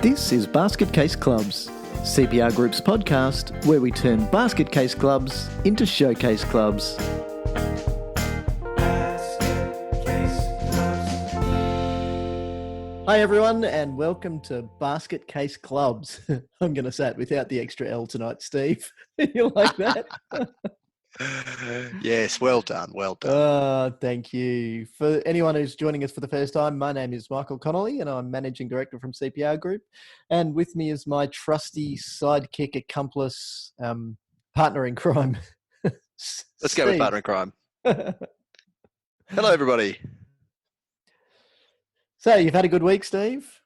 This is Basket Case Clubs, CPR Group's podcast where we turn basket case clubs into showcase clubs. Hi everyone and welcome to Basket Case Clubs. I'm going to say it without the extra L tonight, Steve. You like that? Yes, well done, well done. Thank you. For anyone who's joining us for the first time, my name is Michael Connolly and I'm Managing Director from CPR Group. And with me is my trusty sidekick, accomplice, partner in crime. Let's go with partner in crime. Hello, everybody. So, you've had a good week, Steve?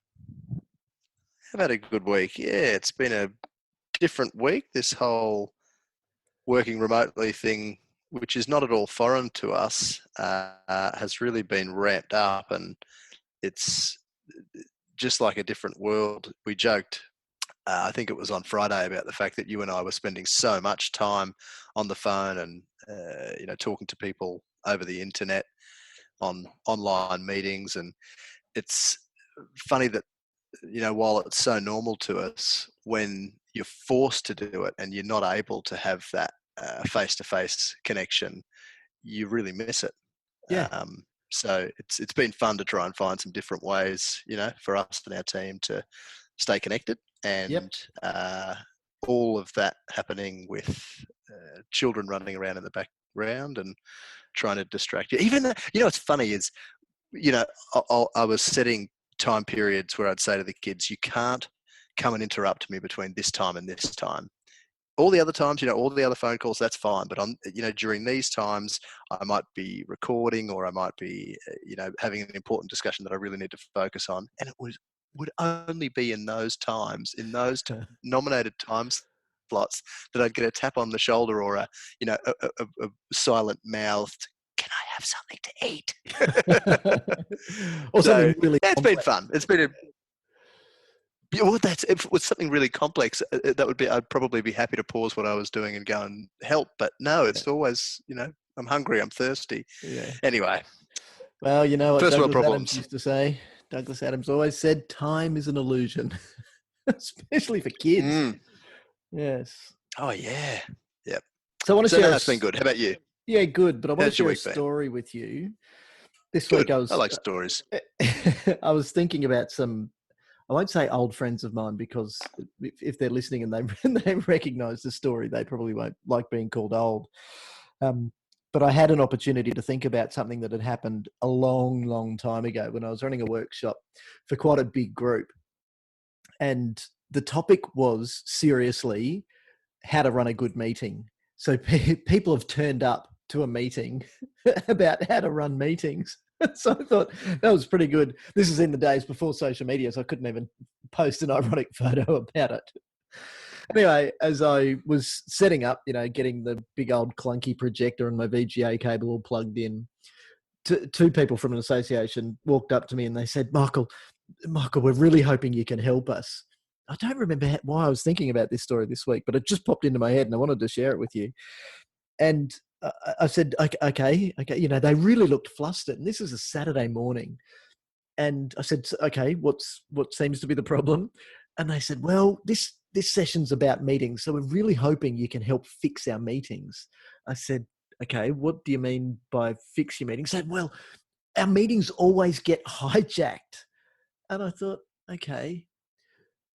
I've had a good week. Yeah, it's been a different week. This whole working remotely thing, which is not at all foreign to us, has really been ramped up, and it's just like a different world. We joked, I think it was on Friday, about the fact that you and I were spending so much time on the phone and talking to people over the internet on online meetings. And it's funny that, while it's so normal to us, when you're forced to do it and you're not able to have that face-to-face connection, you really miss it. Yeah. So it's been fun to try and find some different ways, for us and our team to stay connected, and all of that happening with children running around in the background and trying to distract you. Even, what's funny is, I was setting time periods where I'd say to the kids, you can't come and interrupt me between this time and this time. All the other times, all the other phone calls, that's fine. But during these times, I might be recording, or I might be, having an important discussion that I really need to focus on. And it would only be in those times, in those nominated time slots, that I'd get a tap on the shoulder or a silent mouthed, "Can I have something to eat?" Or something really it's been fun. It's been if it was something really complex, I'd probably be happy to pause what I was doing and go and help. But no, it's always, I'm hungry, I'm thirsty. Yeah. Anyway. Well, you know what First world Douglas problems Adams used to say? Douglas Adams always said, time is an illusion, especially for kids. Mm. Yes. Oh, yeah. Yep. So I want to share. That's been good. How about you? Yeah, good. But I want How's to your share a week story with you. This Good. week I like stories. I was thinking about some, I won't say old friends of mine, because if they're listening and they recognize the story, they probably won't like being called old. But I had an opportunity to think about something that had happened a long, long time ago when I was running a workshop for quite a big group. And the topic was, seriously, how to run a good meeting. So people have turned up to a meeting about how to run meetings. So I thought that was pretty good. This is in the days before social media, so I couldn't even post an ironic photo about it. Anyway, as I was setting up, getting the big old clunky projector and my VGA cable all plugged in, two people from an association walked up to me and they said, Michael, we're really hoping you can help us. I don't remember why I was thinking about this story this week, but it just popped into my head and I wanted to share it with you. And I said, okay. They really looked flustered. And this is a Saturday morning. And I said, okay, what seems to be the problem? And they said, well, this session's about meetings, so we're really hoping you can help fix our meetings. I said, okay, what do you mean by fix your meetings? They said, well, our meetings always get hijacked. And I thought, okay.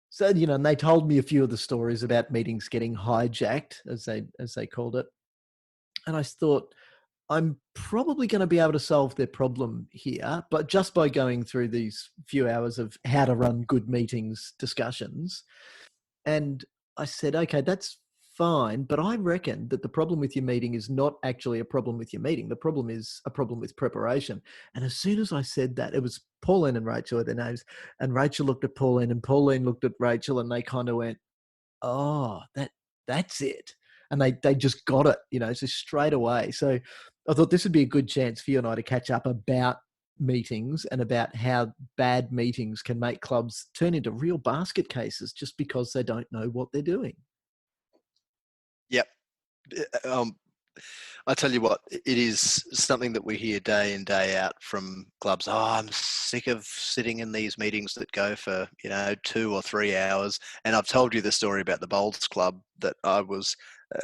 So, and they told me a few of the stories about meetings getting hijacked, as they called it. And I thought, I'm probably going to be able to solve their problem here, but just by going through these few hours of how to run good meetings discussions. And I said, okay, that's fine, but I reckon that the problem with your meeting is not actually a problem with your meeting. The problem is a problem with preparation. And as soon as I said that, it was Pauline and Rachel are their names, and Rachel looked at Pauline and Pauline looked at Rachel, and they kind of went, oh, that's it. And they just got it, so straight away. So I thought this would be a good chance for you and I to catch up about meetings and about how bad meetings can make clubs turn into real basket cases just because they don't know what they're doing. Yep. I tell you what, it is something that we hear day in, day out from clubs. Oh, I'm sick of sitting in these meetings that go for, 2 or 3 hours. And I've told you the story about the Bowls Club that I was,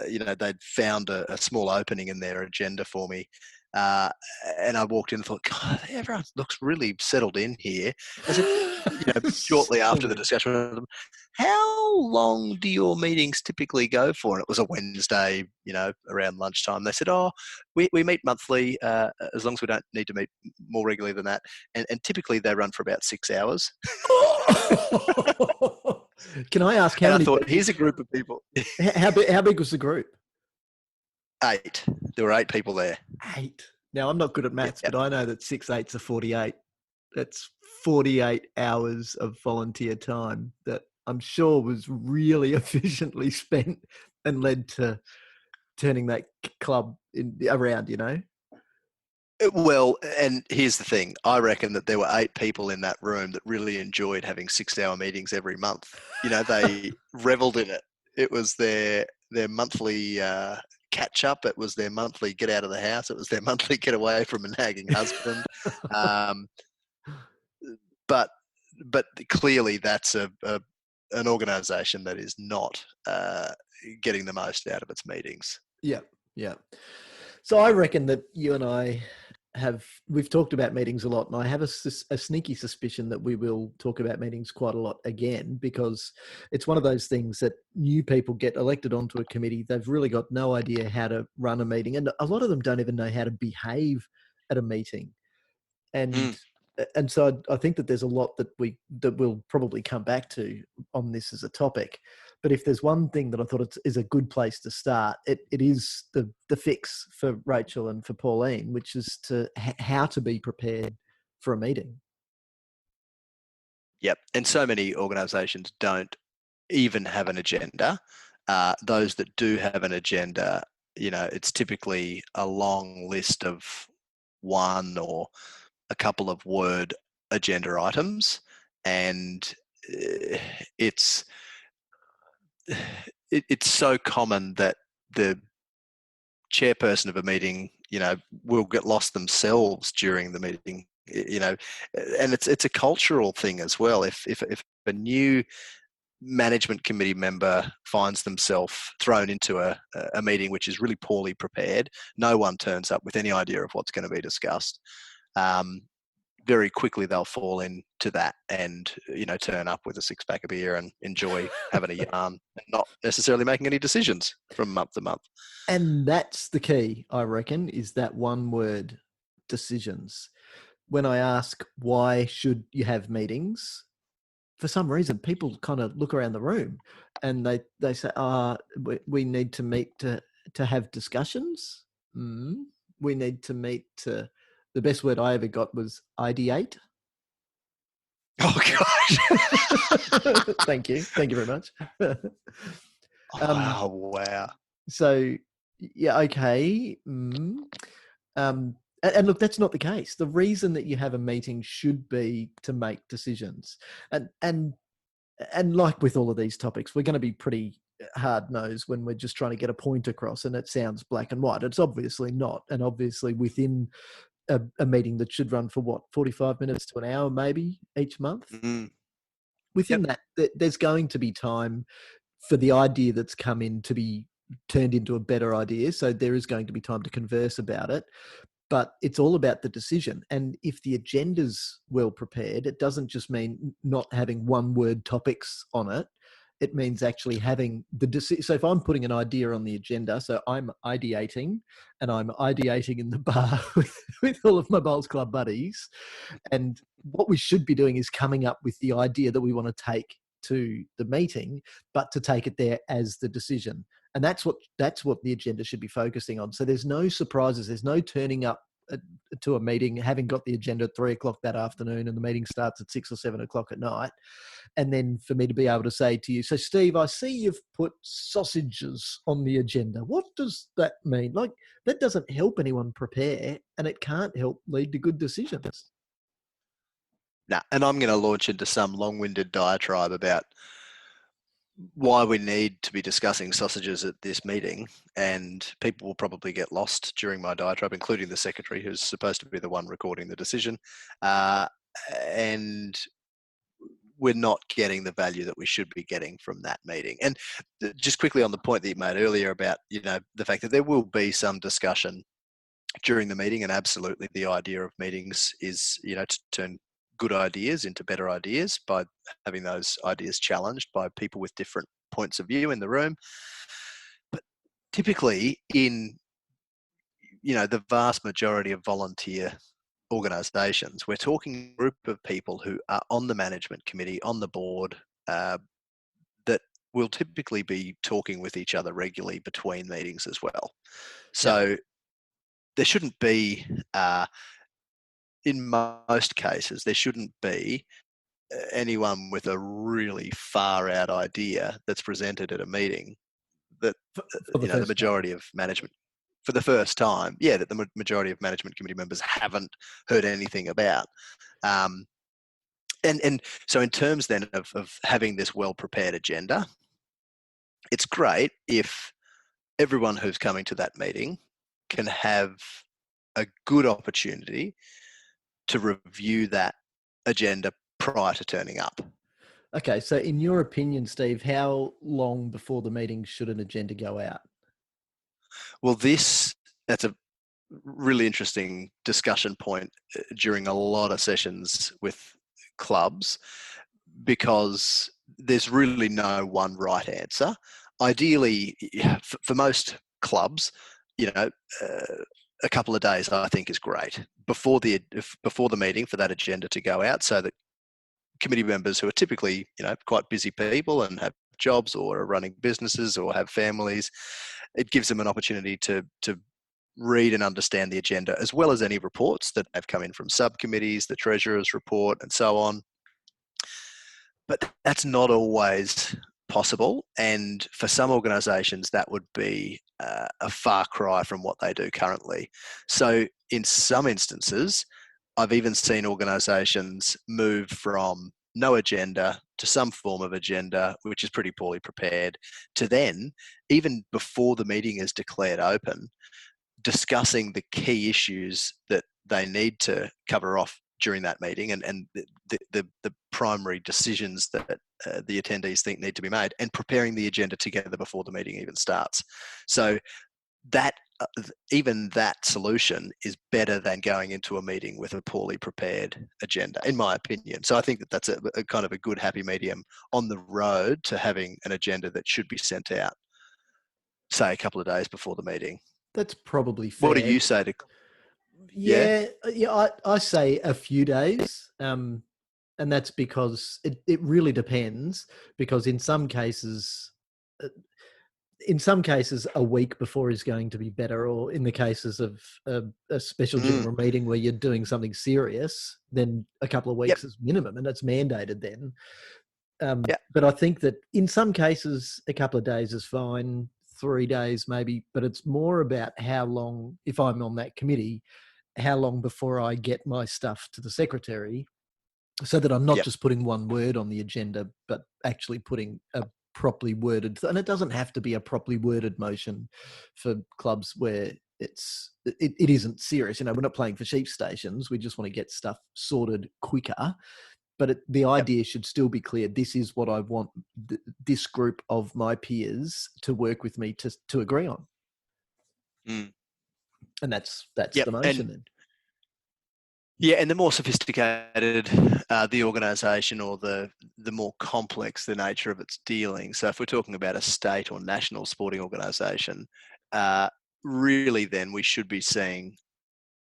they'd found a small opening in their agenda for me. Uh, and I walked in and thought, God, everyone looks really settled in here. I said, shortly after the discussion with them, how long do your meetings typically go for? And it was a Wednesday, around lunchtime. They said, oh, we meet monthly, as long as we don't need to meet more regularly than that. And typically they run for about 6 hours. Can I ask how many? I thought, here's a group of people. How big was the group? 8. There were 8 people there. 8. Now, I'm not good at maths, but I know that 6 8s are 48. That's 48 hours of volunteer time that I'm sure was really efficiently spent and led to turning that club around, Well, and here's the thing. I reckon that there were 8 people in that room that really enjoyed having 6-hour meetings every month. They reveled in it. It was their monthly catch up. It was their monthly get out of the house. It was their monthly get away from a nagging husband. But clearly that's an organisation that is not getting the most out of its meetings. Yeah. So I reckon that you and I we've talked about meetings a lot, and I have a sneaky suspicion that we will talk about meetings quite a lot again, because it's one of those things that new people get elected onto a committee. They've really got no idea how to run a meeting, and a lot of them don't even know how to behave at a meeting. And so I think that there's a lot that we'll probably come back to on this as a topic. But if there's one thing that I thought is a good place to start, it is the fix for Rachel and for Pauline, which is how to be prepared for a meeting. Yep. And so many organisations don't even have an agenda. Those that do have an agenda, it's typically a long list of one or a couple of word agenda items, and it's so common that the chairperson of a meeting, will get lost themselves during the meeting, and it's a cultural thing as well. If a new management committee member finds themselves thrown into a meeting which is really poorly prepared, no one turns up with any idea of what's going to be discussed. Very quickly they'll fall into that and turn up with a 6-pack of beer and enjoy having a yarn and not necessarily making any decisions from month to month. And that's the key, I reckon, is that one word, decisions. When I ask why should you have meetings, for some reason people kind of look around the room and they say, we need to meet to have discussions. We need to meet to... The best word I ever got was ideate. Oh, gosh. Thank you very much. Oh, wow. So, yeah, okay. And look, that's not the case. The reason that you have a meeting should be to make decisions. And like with all of these topics, we're going to be pretty hard-nosed when we're just trying to get a point across, and it sounds black and white. It's obviously not. And obviously within a meeting that should run for 45 minutes to an hour maybe each month. Within that, there's going to be time for the idea that's come in to be turned into a better idea. So there is going to be time to converse about it, but it's all about the decision. And if the agenda's well prepared, it doesn't just mean not having one word topics on it. It means actually having so if I'm putting an idea on the agenda, so I'm ideating in the bar with all of my Bowls Club buddies. And what we should be doing is coming up with the idea that we want to take to the meeting, but to take it there as the decision. And that's what the agenda should be focusing on. So there's no surprises. There's no turning up to a meeting, having got the agenda at 3:00 that afternoon, and the meeting starts at 6 or 7 o'clock at night. And then for me to be able to say to you, so Steve, I see you've put sausages on the agenda. What does that mean? Like, that doesn't help anyone prepare, and it can't help lead to good decisions. Nah, and I'm going to launch into some long-winded diatribe about why we need to be discussing sausages at this meeting, and people will probably get lost during my diatribe, including the secretary, who's supposed to be the one recording the decision, and we're not getting the value that we should be getting from that meeting. And just quickly on the point that you made earlier about, the fact that there will be some discussion during the meeting, and absolutely the idea of meetings is, to turn good ideas into better ideas by having those ideas challenged by people with different points of view in the room. But typically in, the vast majority of volunteer organisations, we're talking a group of people who are on the management committee, on the board, that will typically be talking with each other regularly between meetings as well. So there shouldn't be, in most cases, there shouldn't be anyone with a really far out idea that's presented at a meeting that, the majority of management, for the first time, that the majority of management committee members haven't heard anything about. And so in terms then of having this well-prepared agenda, it's great if everyone who's coming to that meeting can have a good opportunity to review that agenda prior to turning up. Okay, so in your opinion, Steve, how long before the meeting should an agenda go out? Well, that's a really interesting discussion point during a lot of sessions with clubs, because there's really no one right answer. Ideally, for most clubs, a couple of days I think is great before the meeting for that agenda to go out, so that committee members who are typically quite busy people and have jobs or are running businesses or have families, it gives them an opportunity to read and understand the agenda, as well as any reports that have come in from subcommittees, the treasurer's report, and so on. But that's not always possible, and for some organisations that would be a far cry from what they do currently. So in some instances, I've even seen organisations move from no agenda to some form of agenda, which is pretty poorly prepared, to then, even before the meeting is declared open, discussing the key issues that they need to cover off during that meeting, and the primary decisions that the attendees think need to be made, and preparing the agenda together before the meeting even starts. So that even that solution is better than going into a meeting with a poorly prepared agenda, in my opinion. So I think that that's a kind of a good happy medium on the road to having an agenda that should be sent out, say, a couple of days before the meeting. That's probably fair. What do you say to? Yeah, I say a few days, and that's because it really depends. Because in some cases, a week before is going to be better, or in the cases of a special general meeting where you're doing something serious, then a couple of weeks is minimum, and that's mandated then. But I think that in some cases, a couple of days is fine, 3 days maybe, but it's more about how long, if I'm on that committee, how long before I get my stuff to the secretary, so that I'm not just putting one word on the agenda, but actually putting a properly worded, and it doesn't have to be a properly worded motion for clubs where it isn't serious. We're not playing for sheep stations. We just want to get stuff sorted quicker. But the idea should still be clear. This is what I want this group of my peers to work with me to agree on. And that's the motion then. Yeah, and the more sophisticated the organisation, or the more complex the nature of its dealing. So if we're talking about a state or national sporting organisation, really then we should be seeing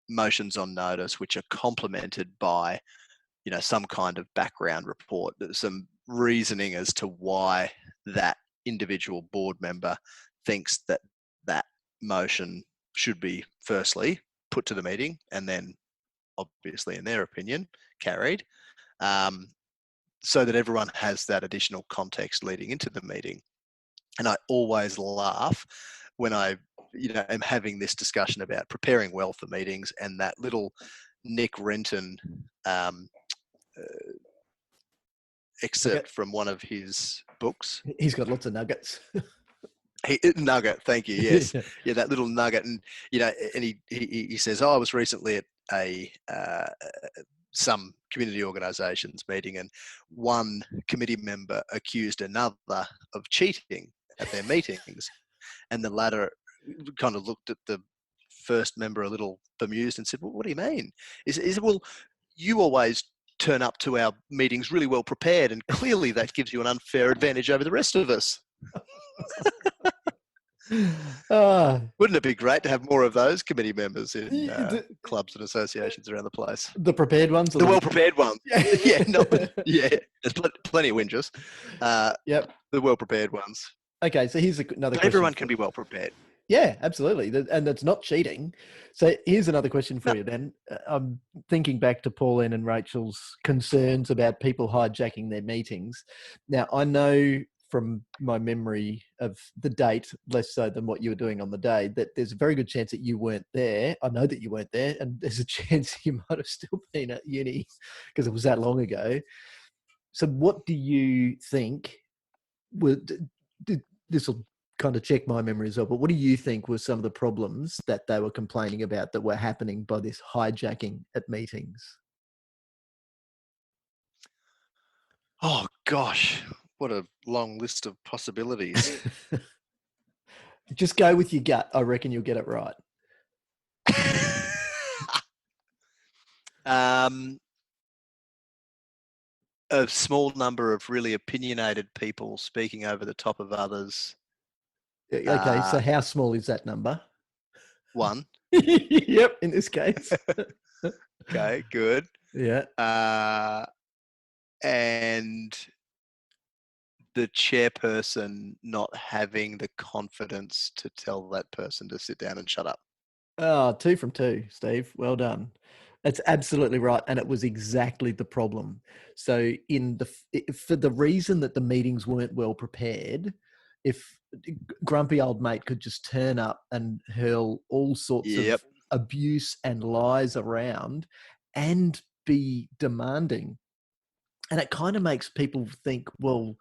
motions on notice which are complemented by, some kind of background report, some reasoning as to why that individual board member thinks that that motion should be firstly put to the meeting, and then obviously in their opinion carried, so that everyone has that additional context leading into the meeting. And I always laugh when I am having this discussion about preparing well for meetings, and that little Nick Renton excerpt from one of his notebooks. He's got lots of nuggets. Nugget, thank you. Yes, yeah, that little nugget, and and he says, "Oh, I was recently at a some community organisations meeting, and one committee member accused another of cheating at their meetings, and the latter kind of looked at the first member a little bemused and said, "Well, what do you mean?" Is well, you always turn up to our meetings really well prepared, and clearly that gives you an unfair advantage over the rest of us." Wouldn't it be great to have more of those committee members in clubs and associations around the place? The prepared ones? The well-prepared ones. Yeah, there's plenty of whingers. Yep. The well-prepared ones. Okay, so here's another question. Everyone can be well-prepared. Yeah, absolutely. And that's not cheating. So here's another question for you then. I'm thinking back to Pauline and Rachel's concerns about people hijacking their meetings. Now, I know from my memory of the date, less so than what you were doing on the day, that there's a very good chance that you weren't there. I know that you weren't there, and there's a chance you might have still been at uni because it was that long ago. So what do you think this will kind of check my memory as well, but what do you think were some of the problems that they were complaining about that were happening by this hijacking at meetings? Oh, gosh. What a long list of possibilities. Just go with your gut. I reckon you'll get it right. A small number of really opinionated people speaking over the top of others. Okay, so how small is that number? One. Yep, in this case. Okay, good. Yeah. And the chairperson not having the confidence to tell that person to sit down and shut up. Oh, 2 from 2, Steve. Well done. That's absolutely right, and it was exactly the problem. So, for the reason that the meetings weren't well prepared, if grumpy old mate could just turn up and hurl all sorts of abuse and lies around, and be demanding, and it kind of makes people think, well,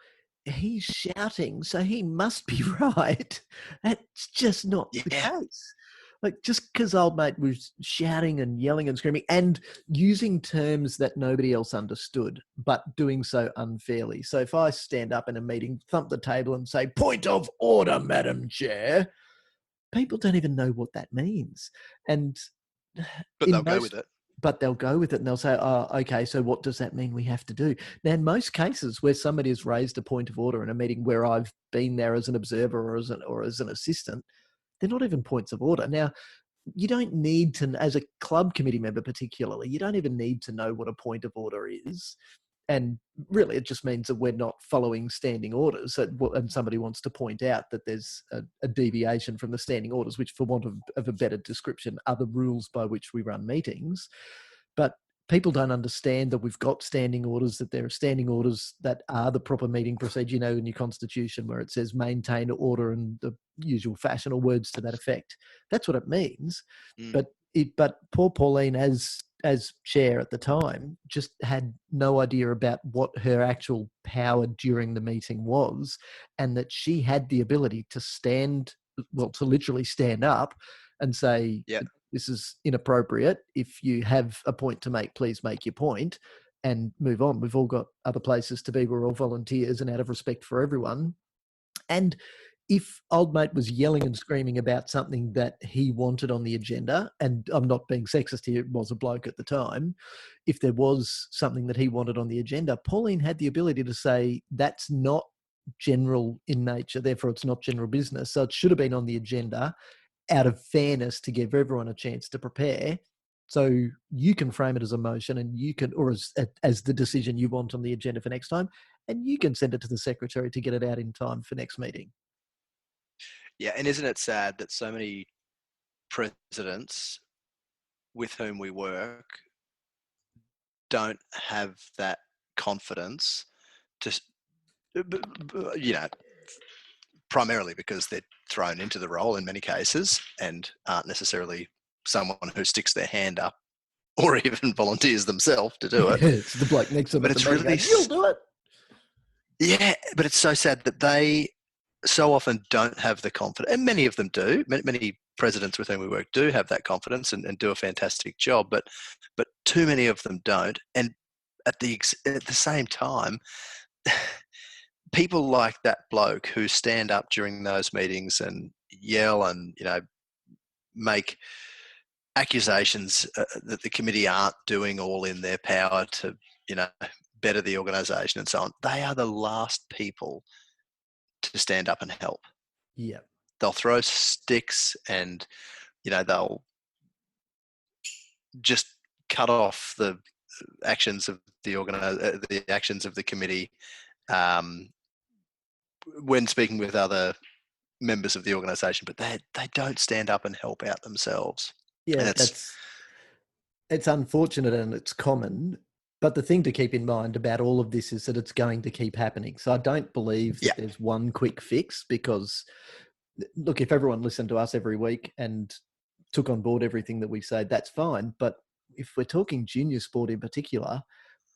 he's shouting, so he must be right. That's just not the case. Like, just because old mate was shouting and yelling and screaming and using terms that nobody else understood, but doing so unfairly. So if I stand up in a meeting, thump the table and say, "Point of order, Madam Chair," people don't even know what that means. And but they'll go with it. But they'll go with it and they'll say, "Oh, okay, so what does that mean we have to do?" Now, in most cases where somebody has raised a point of order in a meeting where I've been there as an observer or as an assistant, they're not even points of order. Now, you don't need to, as a club committee member particularly, you don't even need to know what a point of order is. And really, it just means that we're not following standing orders, and somebody wants to point out that there's a deviation from the standing orders, which, for want of a better description, are the rules by which we run meetings. But people don't understand that we've got standing orders, that there are standing orders that are the proper meeting procedure, in your constitution where it says maintain order in the usual fashion, or words to that effect. That's what it means. But poor Pauline, as chair at the time, just had no idea about what her actual power during the meeting was, and that she had the ability to literally stand up and say, "This is inappropriate. If you have a point to make, please make your point and move on. We've all got other places to be. We're all volunteers, and out of respect for everyone." And if old mate was yelling and screaming about something that he wanted on the agenda, and I'm not being sexist here, it was a bloke at the time, if there was something that he wanted on the agenda, Pauline had the ability to say, "That's not general in nature, therefore it's not general business. So it should have been on the agenda out of fairness to give everyone a chance to prepare. So you can frame it as a motion, and you can, or as the decision you want on the agenda for next time, and you can send it to the secretary to get it out in time for next meeting." Yeah, and isn't it sad that so many presidents with whom we work don't have that confidence to, primarily because they're thrown into the role in many cases and aren't necessarily someone who sticks their hand up or even volunteers themselves to do it. It's the bloke next to them. But it's really, "You'll do it." Yeah, but it's so sad that they so often don't have the confidence, and many of them do. Many presidents with whom we work do have that confidence and do a fantastic job, but too many of them don't. And at the same time, people like that bloke who stand up during those meetings and yell and make accusations that the committee aren't doing all in their power to better the organisation and so on. They are the last people to stand up and help. Yeah. They'll throw sticks and they'll just cut off the actions of the actions of the committee when speaking with other members of the organisation, but they don't stand up and help out themselves. Yeah, And it's unfortunate and it's common. But the thing to keep in mind about all of this is that it's going to keep happening. So I don't believe that there's one quick fix, because look, if everyone listened to us every week and took on board everything that we say, that's fine. But if we're talking junior sport in particular,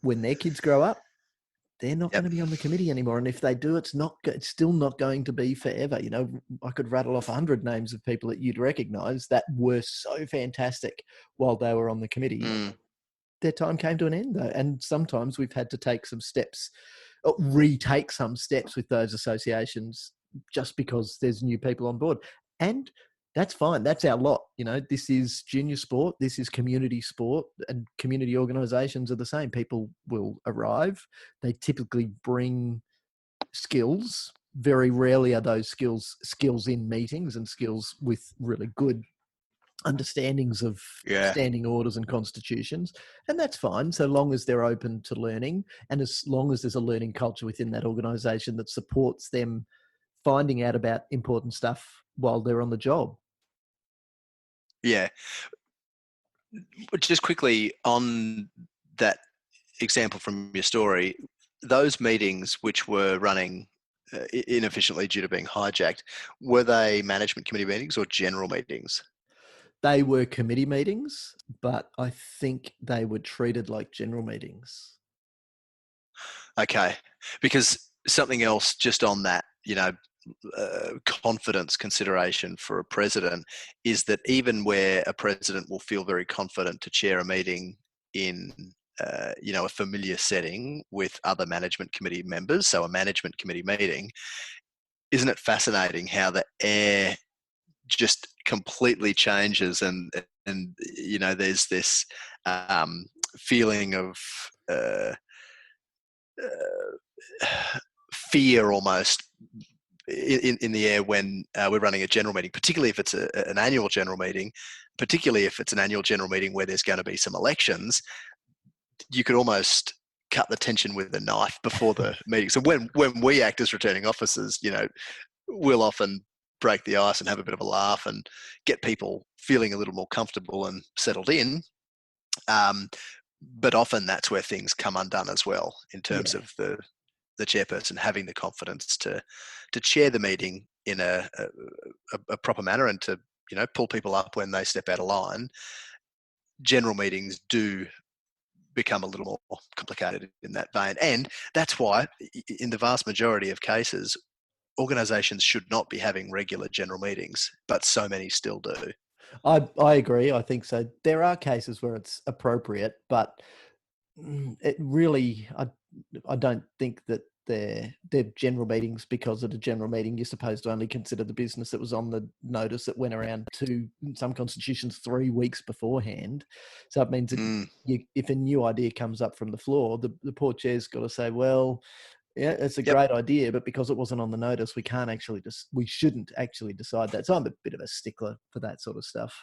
when their kids grow up, they're not going to be on the committee anymore. And if they do, it's still not going to be forever. I could rattle off 100 names of people that you'd recognize that were so fantastic while they were on the committee. Their time came to an end, though. And sometimes we've had to take some steps, retake some steps with those associations just because there's new people on board. And that's fine. That's our lot. This is junior sport. This is community sport, and community organisations are the same. People will arrive. They typically bring skills. Very rarely are those skills in meetings and skills with really good understandings of standing orders and constitutions. And that's fine, so long as they're open to learning, and as long as there's a learning culture within that organisation that supports them finding out about important stuff while they're on the job. Yeah. Just quickly on that example from your story, those meetings which were running inefficiently due to being hijacked, were they management committee meetings or general meetings? They were committee meetings, but I think they were treated like general meetings. Okay. Because something else just on that, confidence consideration for a president is that even where a president will feel very confident to chair a meeting in a familiar setting with other management committee members, so a management committee meeting, isn't it fascinating how the air just completely changes and there's this feeling of fear almost in the air when we're running a general meeting, particularly if it's an annual general meeting, particularly if it's an annual general meeting where there's going to be some elections. You could almost cut the tension with a knife before the meeting. So when we act as returning officers, we'll often break the ice and have a bit of a laugh and get people feeling a little more comfortable and settled in. But often that's where things come undone as well, in terms of the chairperson having the confidence to chair the meeting in a proper manner and to pull people up when they step out of line. General meetings do become a little more complicated in that vein, and that's why in the vast majority of cases organisations should not be having regular general meetings, but so many still do. I agree. I think so. There are cases where it's appropriate, but it really, I don't think that they're general meetings, because at a general meeting you're supposed to only consider the business that was on the notice that went around to some constitutions 3 weeks beforehand. So it means that if a new idea comes up from the floor, the poor chair's got to say, well, yeah, it's a great idea, but because it wasn't on the notice, we shouldn't actually decide that. So I'm a bit of a stickler for that sort of stuff.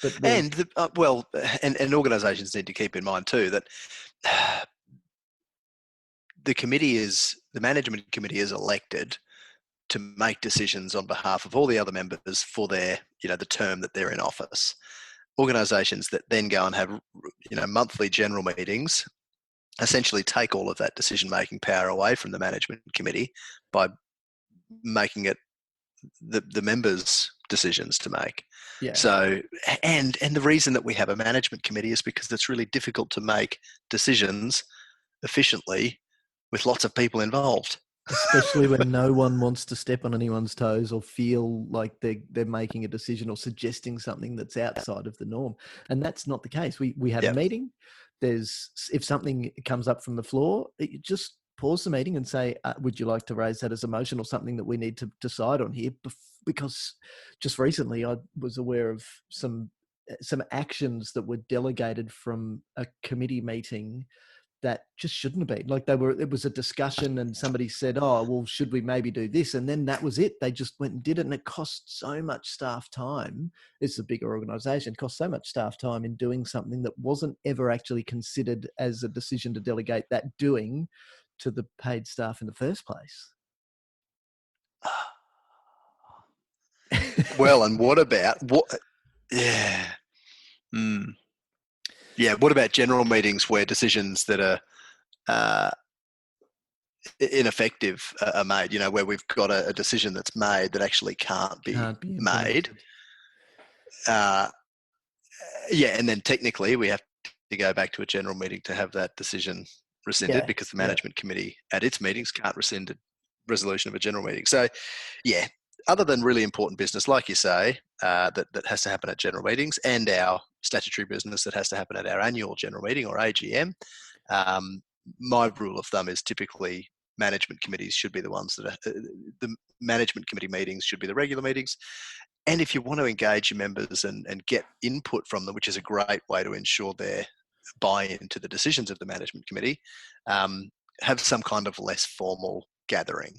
But and organisations need to keep in mind too that the management committee is elected to make decisions on behalf of all the other members for their, the term that they're in office. Organisations that then go and have, monthly general meetings essentially take all of that decision-making power away from the management committee by making it the members' decisions to make. Yeah. So, and the reason that we have a management committee is because it's really difficult to make decisions efficiently with lots of people involved. Especially when no one wants to step on anyone's toes or feel like they're making a decision or suggesting something that's outside of the norm. And that's not the case. We have a meeting. If something comes up from the floor, you just pause the meeting and say, would you like to raise that as a motion or something that we need to decide on here? Because just recently I was aware of some actions that were delegated from a committee meeting that just shouldn't have been. Like it was a discussion and somebody said, oh, well, should we maybe do this? And then that was it. They just went and did it. And it cost so much staff time. It's a bigger organization. It cost so much staff time in doing something that wasn't ever actually considered as a decision to delegate that doing to the paid staff in the first place. Well, and what about what? Yeah. Yeah. What about general meetings where decisions that are ineffective are made? You know, where we've got a decision that's made that actually can't be made. Yeah, and then technically we have to go back to a general meeting to have that decision rescinded because the management committee at its meetings can't rescind a resolution of a general meeting. So, yeah, other than really important business, like you say, that has to happen at general meetings, and our statutory business that has to happen at our annual general meeting or AGM, my rule of thumb is typically management committees should be the ones that are, the management committee meetings should be the regular meetings. And if you want to engage your members and get input from them, which is a great way to ensure their buy-in to the decisions of the management committee, have some kind of less formal gathering.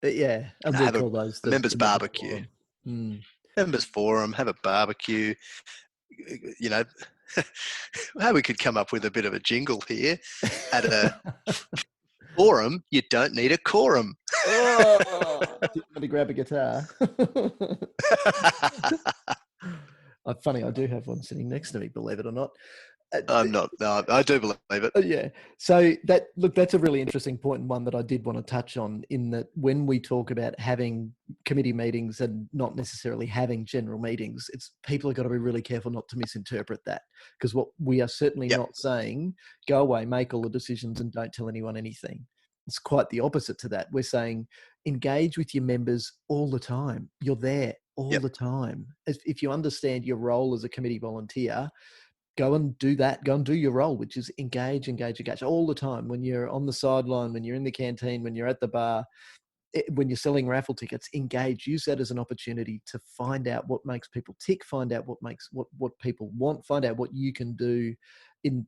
Yeah, and have a members' barbecue. Members' forum, have a barbecue. You know, how we could come up with a bit of a jingle here. At a forum, you don't need a quorum. Oh, do you want to grab a guitar? Funny, I do have one sitting next to me, believe it or not. I'm not. No, I do believe it. Yeah. So that's a really interesting point, and one that I did want to touch on, in that when we talk about having committee meetings and not necessarily having general meetings, it's people have got to be really careful not to misinterpret that, because what we are certainly not saying, go away, make all the decisions and don't tell anyone anything. It's quite the opposite to that. We're saying engage with your members all the time. You're there all the time. If you understand your role as a committee volunteer, go and do that. Go and do your role, which is engage all the time. When you're on the sideline, when you're in the canteen, when you're at the bar, when you're selling raffle tickets, engage. Use that as an opportunity to find out what makes people tick, find out what people want, find out what you can do in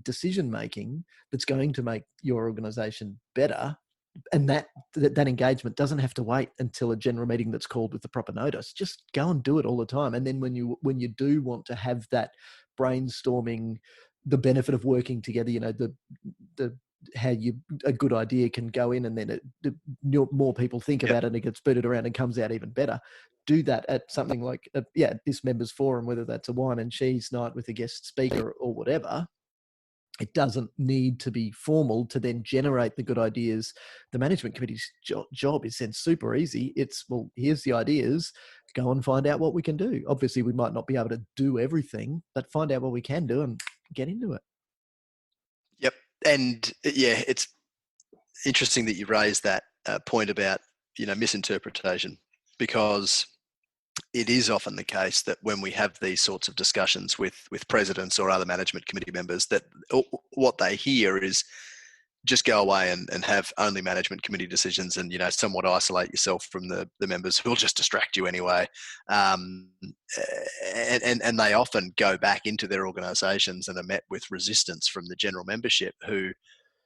decision making that's going to make your organization better. And that engagement doesn't have to wait until a general meeting that's called with the proper notice. Just go and do it all the time. And then when you do want to have that brainstorming, the benefit of working together, you know, the how a good idea can go in, and then more people think about it and it gets booted around and comes out even better. Do that at something like this members forum, whether that's a wine and cheese night with a guest speaker or whatever. It doesn't need to be formal to then generate the good ideas. The management committee's job is then super easy. It's, well, here's the ideas, go and find out what we can do. Obviously, we might not be able to do everything, but find out what we can do and get into it. Yep. And yeah, it's interesting that you raised that point about, you know, misinterpretation, because it is often the case that when we have these sorts of discussions with presidents or other management committee members, that what they hear is just go away and have only management committee decisions, and, you know, somewhat isolate yourself from the members who will just distract you anyway. And they often go back into their organisations and are met with resistance from the general membership, who,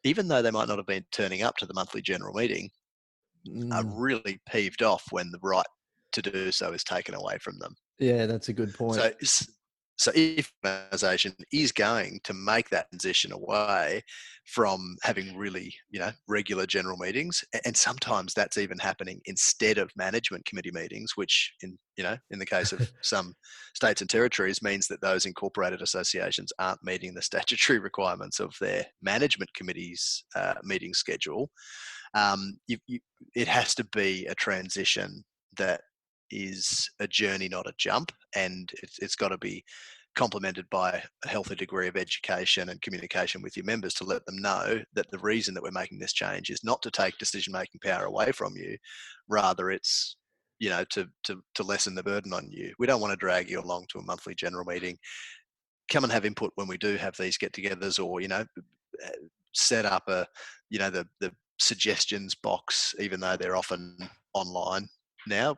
even though they might not have been turning up to the monthly general meeting, are really peeved off when the right to do so is taken away from them. Yeah, that's a good point. So if an organisation is going to make that transition away from having really, you know, regular general meetings, and sometimes that's even happening instead of management committee meetings, which in the case of some states and territories means that those incorporated associations aren't meeting the statutory requirements of their management committee's meeting schedule. It has to be a transition that is a journey, not a jump, and it's got to be complemented by a healthy degree of education and communication with your members to let them know that the reason that we're making this change is not to take decision-making power away from you, rather it's, to lessen the burden on you. We don't want to drag you along to a monthly general meeting. Come and have input when we do have these get-togethers, or set up the suggestions box, even though they're often online now,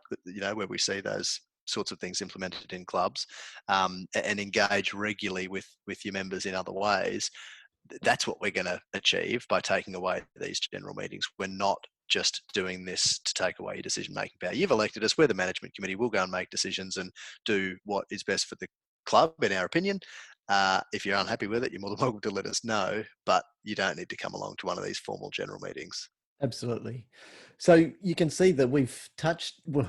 where we see those sorts of things implemented in clubs, and engage regularly with your members in other ways. That's what we're going to achieve by taking away these general meetings. We're not just doing this to take away your decision-making power. You've elected us. We're the management committee. We'll go and make decisions and do what is best for the club, in our opinion. If you're unhappy with it, you're more than welcome to let us know, but you don't need to come along to one of these formal general meetings. Absolutely. So you can see that we've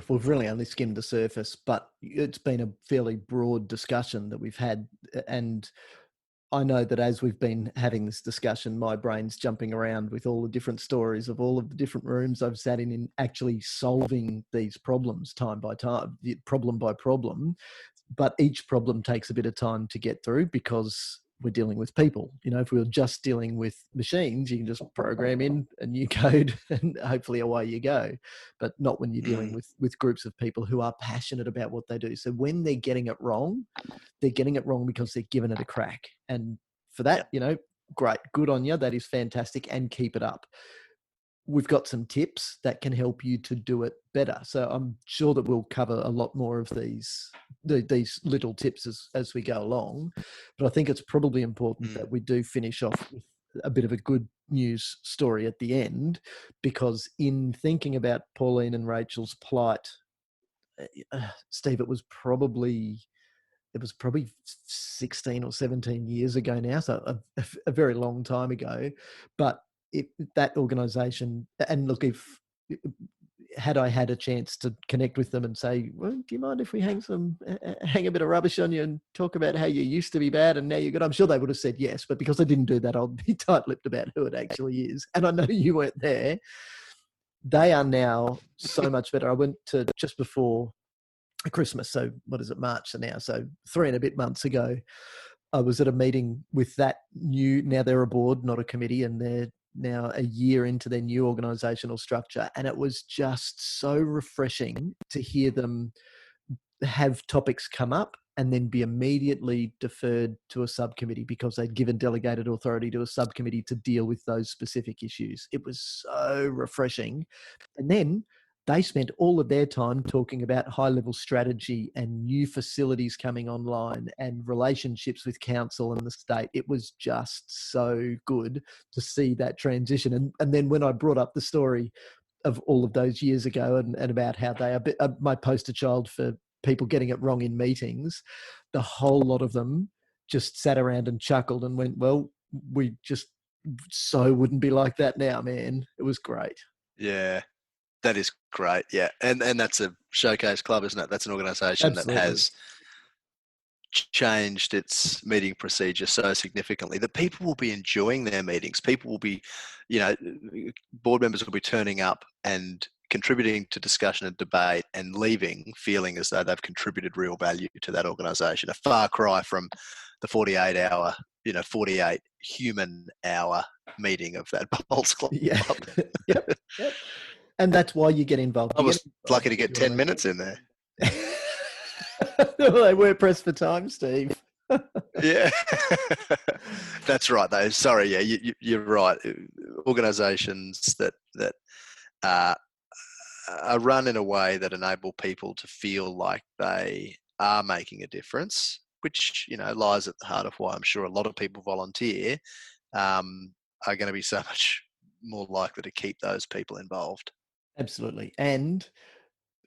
really only skimmed the surface, but it's been a fairly broad discussion that we've had. And I know that as we've been having this discussion, my brain's jumping around with all the different stories of all of the different rooms I've sat in actually solving these problems time by time, problem by problem. But each problem takes a bit of time to get through because we're dealing with people. If we were just dealing with machines, you can just program in a new code and hopefully away you go. But not when you're dealing with groups of people who are passionate about what they do. So when they're getting it wrong because they're giving it a crack. And for that, great, good on you. That is fantastic, and keep it up. We've got some tips that can help you to do it better. So I'm sure that we'll cover a lot more of these little tips as we go along. But I think it's probably important that we do finish off with a bit of a good news story at the end, because in thinking about Pauline and Rachel's plight, Steve, it was probably 16 or 17 years ago now, so a very long time ago. But that organisation, and look, if had I had a chance to connect with them and say, well, do you mind if we hang a bit of rubbish on you and talk about how you used to be bad and now you're good? I'm sure they would have said yes, but because I didn't do that, I'll be tight-lipped about who it actually is. And I know you weren't there. They are now so much better. I went to just before Christmas, so what is it, March now, so 3 and a bit months ago, I was at a meeting with that now they're a board, not a committee, and they're now a year into their new organisational structure, and it was just so refreshing to hear them have topics come up and then be immediately deferred to a subcommittee because they'd given delegated authority to a subcommittee to deal with those specific issues. It was so refreshing. And then they spent all of their time talking about high-level strategy and new facilities coming online and relationships with council and the state. It was just so good to see that transition. And then when I brought up the story of all of those years ago and about how they are my poster child for people getting it wrong in meetings, the whole lot of them just sat around and chuckled and went, well, we just so wouldn't be like that now, man. It was great. Yeah. That is great, yeah. And that's a showcase club, isn't it? That's an organisation that has changed its meeting procedure so significantly that people will be enjoying their meetings. People will be, board members will be turning up and contributing to discussion and debate and leaving feeling as though they've contributed real value to that organisation. A far cry from the 48-hour, 48 human hour meeting of that Bowls Club. Yeah. Yep. And that's why you get involved. I was lucky to get 10 minutes in there. Well, they were pressed for time, Steve. Yeah, that's right. Though, sorry, yeah, you're right. Organisations that are run in a way that enable people to feel like they are making a difference, which lies at the heart of why I'm sure a lot of people volunteer, are going to be so much more likely to keep those people involved. Absolutely. And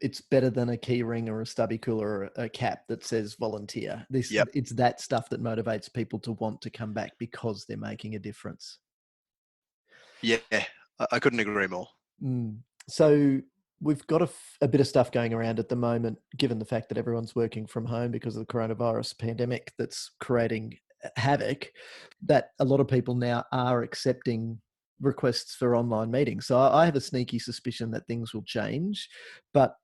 it's better than a key ring or a stubby cooler or a cap that says volunteer. It's that stuff that motivates people to want to come back because they're making a difference. Yeah, I couldn't agree more. So we've got a bit of stuff going around at the moment, given the fact that everyone's working from home because of the coronavirus pandemic that's creating havoc, that a lot of people now are accepting requests for online meetings. So I have a sneaky suspicion that things will change, but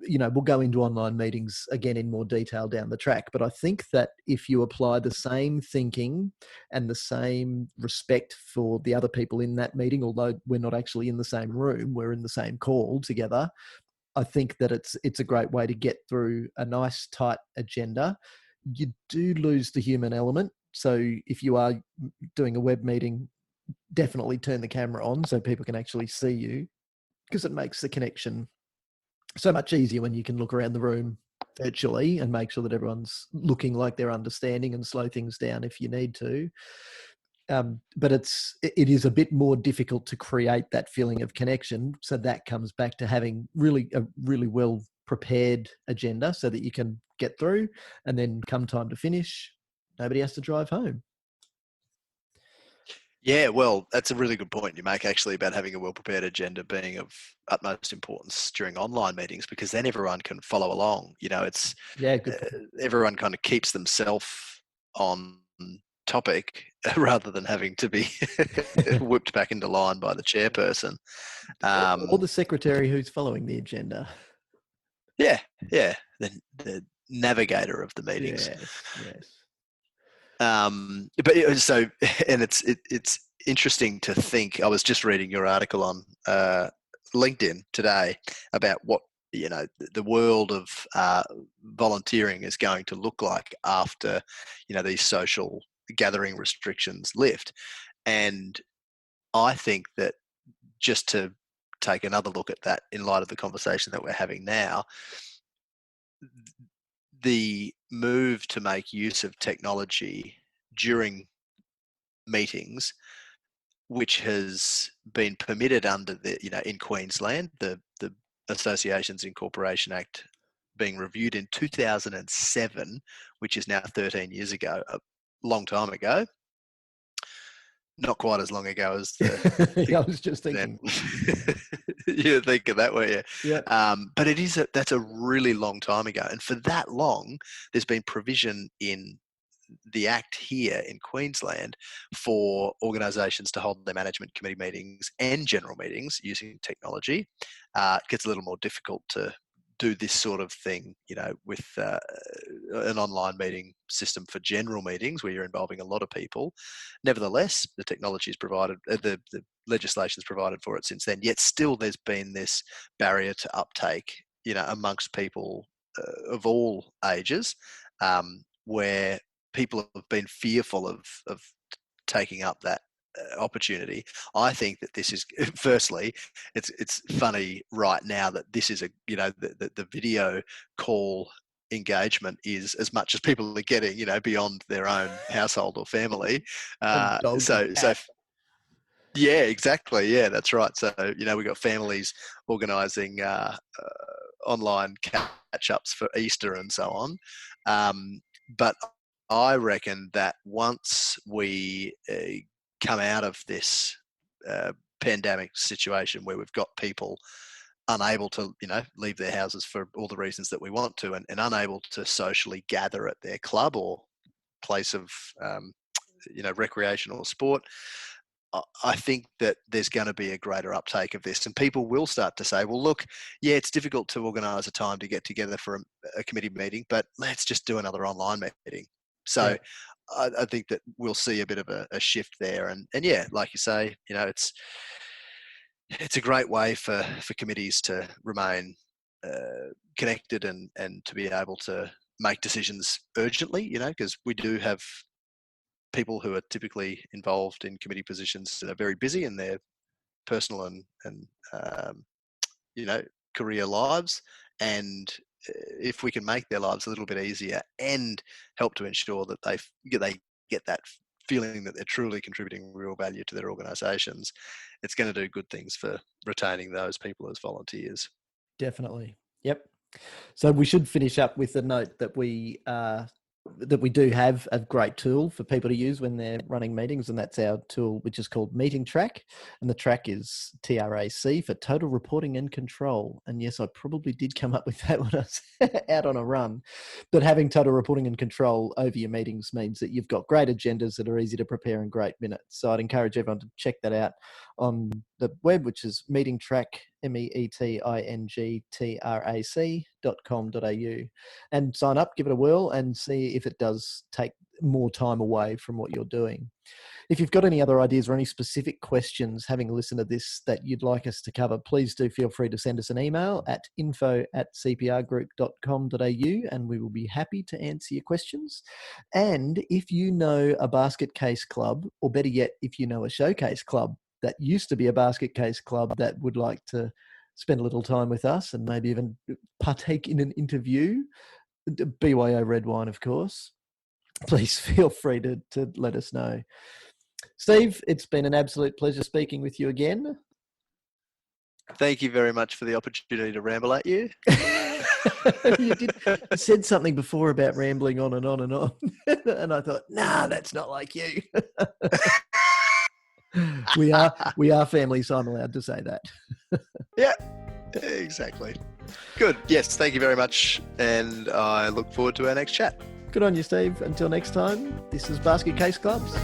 we'll go into online meetings again in more detail down the track. But I think that if you apply the same thinking and the same respect for the other people in that meeting, although we're not actually in the same room, we're in the same call together, I think that it's a great way to get through a nice tight agenda. You do lose the human element. So if you are doing a web meeting, definitely turn the camera on so people can actually see you, because it makes the connection so much easier when you can look around the room virtually and make sure that everyone's looking like they're understanding, and slow things down if you need to. But it is a bit more difficult to create that feeling of connection. So that comes back to having a really well prepared agenda so that you can get through, and then come time to finish, nobody has to drive home. Yeah, well, that's a really good point you make, actually, about having a well-prepared agenda being of utmost importance during online meetings, because then everyone can follow along. It's Good. Everyone kind of keeps themselves on topic rather than having to be whipped back into line by the chairperson. Or the secretary who's following the agenda. Yeah, the navigator of the meetings. Yes. But so, and it's interesting to think. I was just reading your article on LinkedIn today about what the world of volunteering is going to look like after these social gathering restrictions lift. And I think that, just to take another look at that in light of the conversation that we're having now, the move to make use of technology during meetings, which has been permitted under the, in Queensland, the Associations Incorporation Act being reviewed in 2007, which is now 13 years ago, a long time ago. Not quite as long ago as the. Yeah, I was just thinking. You're thinking that way, yeah. But that's a really long time ago, and for that long, there's been provision in the Act here in Queensland for organisations to hold their management committee meetings and general meetings using technology. It gets a little more difficult to do this sort of thing, with an online meeting system for general meetings where you're involving a lot of people. Nevertheless, the technology is provided, the legislation is provided for it since then. Yet still, there's been this barrier to uptake, amongst people of all ages, where people have been fearful of taking up that opportunity. I think that this is, firstly, it's funny right now that this is the video call engagement is as much as people are getting, beyond their own household or family. Yeah, exactly. Yeah, that's right. So, we've got families organising online catch-ups for Easter and so on. But I reckon that once we come out of this pandemic situation where we've got people unable to, leave their houses for all the reasons that we want to, and unable to socially gather at their club or place of, recreation or sport, I think that there's going to be a greater uptake of this, and people will start to say, well, look, yeah, it's difficult to organise a time to get together for a committee meeting, but let's just do another online meeting. So yeah. I think that we'll see a bit of a shift there. And yeah, like you say, it's a great way for committees to remain connected and to be able to make decisions urgently, because we do have people who are typically involved in committee positions that are very busy in their personal and career lives. And if we can make their lives a little bit easier and help to ensure that they get that feeling that they're truly contributing real value to their organisations, it's going to do good things for retaining those people as volunteers. Definitely. Yep. So we should finish up with the note that we do have a great tool for people to use when they're running meetings, and that's our tool, which is called Meeting Track, and the track is TRAC for Total Reporting and Control. And yes, I probably did come up with that when I was out on a run, but having total reporting and control over your meetings means that you've got great agendas that are easy to prepare in great minutes. So I'd encourage everyone to check that out on the web, which is Meeting Track, meetingtrac.com.au, and sign up, give it a whirl, and see if it does take more time away from what you're doing. If you've got any other ideas or any specific questions having listened to this that you'd like us to cover, please do feel free to send us an email at info@cprgroup.com.au, and we will be happy to answer your questions. And if you know a basket case club, or better yet, if you know a showcase club that used to be a basket case club that would like to spend a little time with us and maybe even partake in an interview, BYO Red Wine, of course, please feel free to let us know. Steve, it's been an absolute pleasure speaking with you again. Thank you very much for the opportunity to ramble at you. You said something before about rambling on and on and on. And I thought, nah, that's not like you. We are family, so I'm allowed to say that. Yeah, exactly. Good. Yes, thank you very much. And I look forward to our next chat. Good on you, Steve. Until next time, this is Basket Case Clubs.